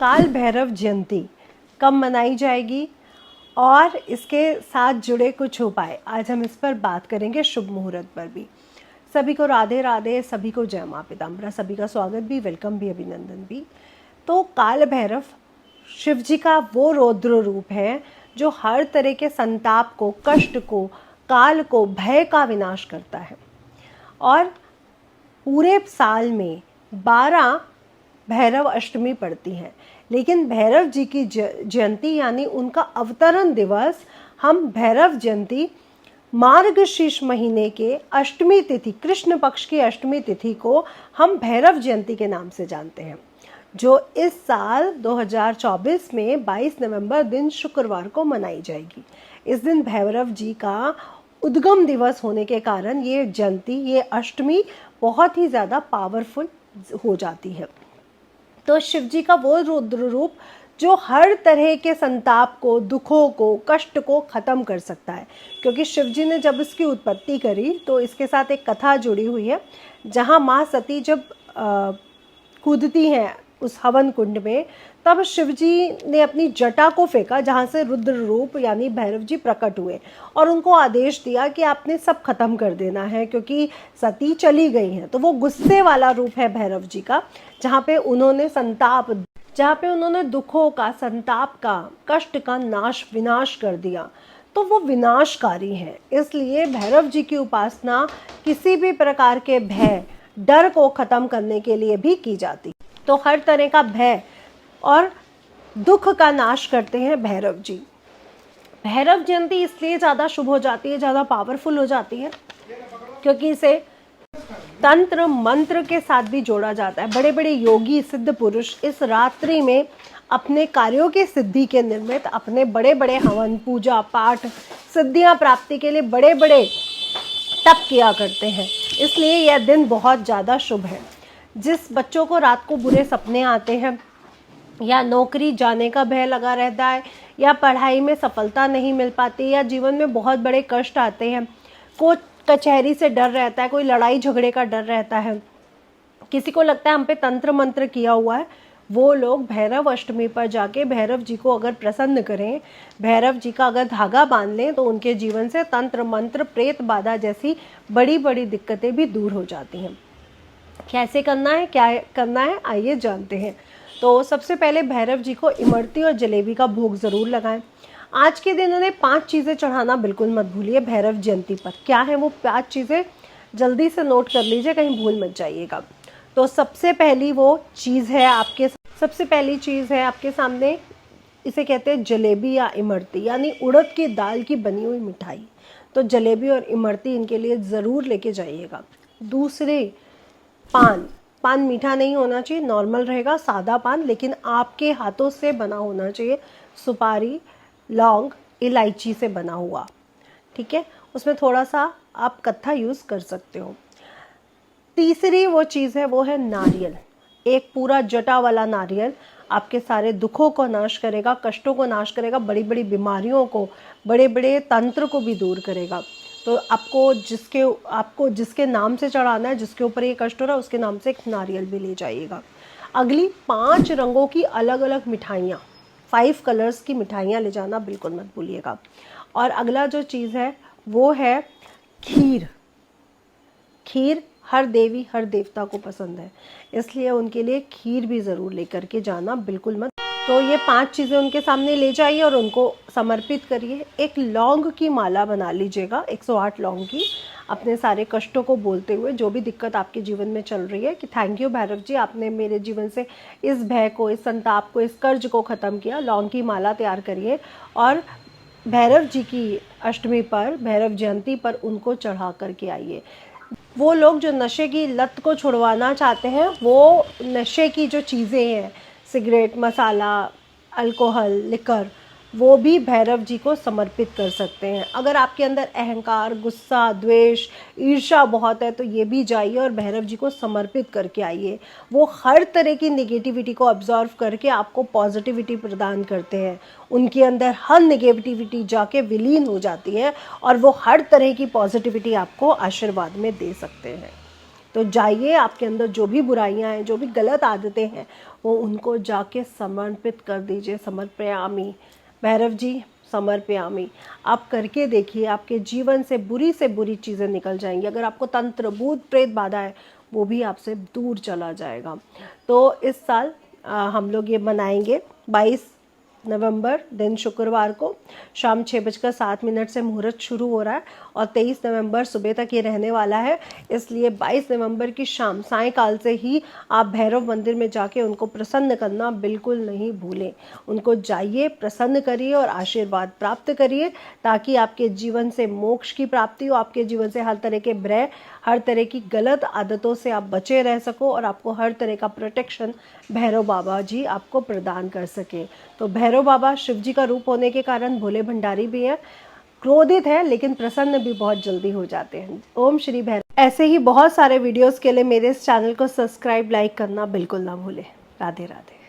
काल भैरव जयंती कब मनाई जाएगी और इसके साथ जुड़े कुछ उपाय, आज हम इस पर बात करेंगे शुभ मुहूर्त पर भी। सभी को राधे राधे, सभी को जय माँ पिताम्बरा, सभी का स्वागत भी, वेलकम भी, अभिनंदन भी। तो काल भैरव शिव जी का वो रौद्र रूप है जो हर तरह के संताप को, कष्ट को, काल को, भय का विनाश करता है। और पूरे साल में 12 भैरव अष्टमी पड़ती है, लेकिन भैरव जी की जयंती यानी उनका अवतरण दिवस हम भैरव जयंती मार्गशीर्ष महीने के अष्टमी तिथि, कृष्ण पक्ष की अष्टमी तिथि को हम भैरव जयंती के नाम से जानते हैं, जो इस साल 2024 में 22 नवंबर दिन शुक्रवार को मनाई जाएगी। इस दिन भैरव जी का उद्गम दिवस होने के कारण ये जयंती, ये अष्टमी बहुत ही ज़्यादा पावरफुल हो जाती है। तो शिव जी का वो रुद्र रूप जो हर तरह के संताप को, दुखों को, कष्ट को ख़त्म कर सकता है, क्योंकि शिव जी ने जब इसकी उत्पत्ति करी तो इसके साथ एक कथा जुड़ी हुई है, जहाँ माँ सती जब कूदती हैं उस हवन कुंड में, तब शिव जी ने अपनी जटा को फेंका, जहाँ से रुद्र रूप यानी भैरव जी प्रकट हुए और उनको आदेश दिया कि आपने सब खत्म कर देना है, क्योंकि सती चली गई हैं। तो वो गुस्से वाला रूप है भैरव जी का, जहाँ पे उन्होंने दुखों का, संताप का, कष्ट का विनाश कर दिया। तो वो विनाशकारी हैं, इसलिए भैरव जी की उपासना किसी भी प्रकार के भय, डर को ख़त्म करने के लिए भी की जाती। तो हर तरह का भय और दुख का नाश करते हैं भैरव जी। भैरव जयंती इसलिए ज़्यादा शुभ हो जाती है, ज़्यादा पावरफुल हो जाती है, क्योंकि इसे तंत्र मंत्र के साथ भी जोड़ा जाता है। बड़े बड़े योगी, सिद्ध पुरुष इस रात्रि में अपने कार्यों की सिद्धि के निमित्त अपने बड़े बड़े हवन, पूजा पाठ, सिद्धियां प्राप्ति के लिए बड़े बड़े तप किया करते हैं। इसलिए यह दिन बहुत ज़्यादा शुभ है। जिस बच्चों को रात को बुरे सपने आते हैं, या नौकरी जाने का भय लगा रहता है, या पढ़ाई में सफलता नहीं मिल पाती, या जीवन में बहुत बड़े कष्ट आते हैं, को कचहरी से डर रहता है, कोई लड़ाई झगड़े का डर रहता है, किसी को लगता है हम पे तंत्र मंत्र किया हुआ है, वो लोग भैरव अष्टमी पर जाके भैरव जी को अगर प्रसन्न करें, भैरव जी का अगर धागा बांध लें, तो उनके जीवन से तंत्र मंत्र, प्रेत बाधा जैसी बड़ी बड़ी दिक्कतें भी दूर हो जाती हैं। कैसे करना है, क्या करना है, आइए जानते हैं। तो सबसे पहले भैरव जी को इमरती और जलेबी का भोग ज़रूर लगाएं। आज के दिन उन्हें 5 चीज़ें चढ़ाना बिल्कुल मत भूलिए भैरव जयंती पर। क्या है वो 5 चीज़ें, जल्दी से नोट कर लीजिए, कहीं भूल मत जाइएगा। तो सबसे पहली चीज़ है आपके सामने, इसे कहते हैं जलेबी या इमरती, यानी उड़द की दाल की बनी हुई मिठाई। तो जलेबी और इमरती इनके लिए ज़रूर लेके जाइएगा। दूसरे, पान मीठा नहीं होना चाहिए, नॉर्मल रहेगा, सादा पान, लेकिन आपके हाथों से बना होना चाहिए, सुपारी, लौंग, इलायची से बना हुआ, ठीक है। उसमें थोड़ा सा आप कत्था यूज़ कर सकते हो। तीसरी चीज़ है, वो है नारियल। एक पूरा जटा वाला नारियल आपके सारे दुखों को नाश करेगा, कष्टों को नाश करेगा, बड़ी बड़ी बीमारियों को, बड़े बड़े तंत्र को भी दूर करेगा। तो आपको जिसके नाम से चढ़ाना है, जिसके ऊपर ये कष्ट हो रहा है, उसके नाम से एक नारियल भी ले जाइएगा। अगली 5 रंगों की अलग अलग मिठाइयाँ, 5 कलर्स की मिठाइयाँ ले जाना बिल्कुल मत भूलिएगा। और अगला जो चीज़ है वो है खीर। खीर हर देवी हर देवता को पसंद है, इसलिए उनके लिए खीर भी ज़रूर लेकर के जाना बिल्कुल मत। तो ये 5 चीज़ें उनके सामने ले जाइए और उनको समर्पित करिए। एक लौंग की माला बना लीजिएगा, 108 लौंग की, अपने सारे कष्टों को बोलते हुए, जो भी दिक्कत आपके जीवन में चल रही है, कि थैंक यू भैरव जी, आपने मेरे जीवन से इस भय को, इस संताप को, इस कर्ज को ख़त्म किया। लौंग की माला तैयार करिए और भैरव जी की अष्टमी पर, भैरव जयंती पर उनको चढ़ा करके आइए। वो लोग जो नशे की लत को छुड़वाना चाहते हैं, वो नशे की जो चीज़ें हैं, सिगरेट, मसाला, अल्कोहल, लिकर, वो भी भैरव जी को समर्पित कर सकते हैं। अगर आपके अंदर अहंकार, गुस्सा, द्वेष, ईर्ष्या बहुत है, तो ये भी जाइए और भैरव जी को समर्पित करके आइए। वो हर तरह की नेगेटिविटी को ऑब्जर्व करके आपको पॉजिटिविटी प्रदान करते हैं। उनके अंदर हर नेगेटिविटी जाके विलीन हो जाती है और वो हर तरह की पॉजिटिविटी आपको आशीर्वाद में दे सकते हैं। तो जाइए, आपके अंदर जो भी बुराइयां हैं, जो भी गलत आदतें हैं, वो उनको जाके समर्पित कर दीजिए। समर्पयामी, भैरव जी समर्पयामी। आप करके देखिए, आपके जीवन से बुरी चीज़ें निकल जाएंगी। अगर आपको तंत्र, भूत प्रेत बाधा है, वो भी आपसे दूर चला जाएगा। तो इस साल हम लोग ये मनाएंगे 22 नवंबर दिन शुक्रवार को शाम 6:07 से मुहूर्त शुरू हो रहा है और 23 नवंबर सुबह तक ये रहने वाला है। इसलिए 22 नवंबर की शाम सायंकाल से ही आप भैरव मंदिर में जाके उनको प्रसन्न करना बिल्कुल नहीं भूलें। उनको जाइए, प्रसन्न करिए और आशीर्वाद प्राप्त करिए, ताकि आपके जीवन से मोक्ष की प्राप्ति हो, आपके जीवन से हर तरह के भय, हर तरह की गलत आदतों से आप बचे रह सको और आपको हर तरह का प्रोटेक्शन भैरव बाबा जी आपको प्रदान कर सके। तो भैरव बाबा शिव जी का रूप होने के कारण भोले भंडारी भी हैं, क्रोधित है लेकिन प्रसन्न भी बहुत जल्दी हो जाते हैं। ओम श्री भैरव। ऐसे ही बहुत सारे वीडियोस के लिए मेरे इस चैनल को सब्सक्राइब, लाइक करना बिल्कुल ना भूलें। राधे राधे।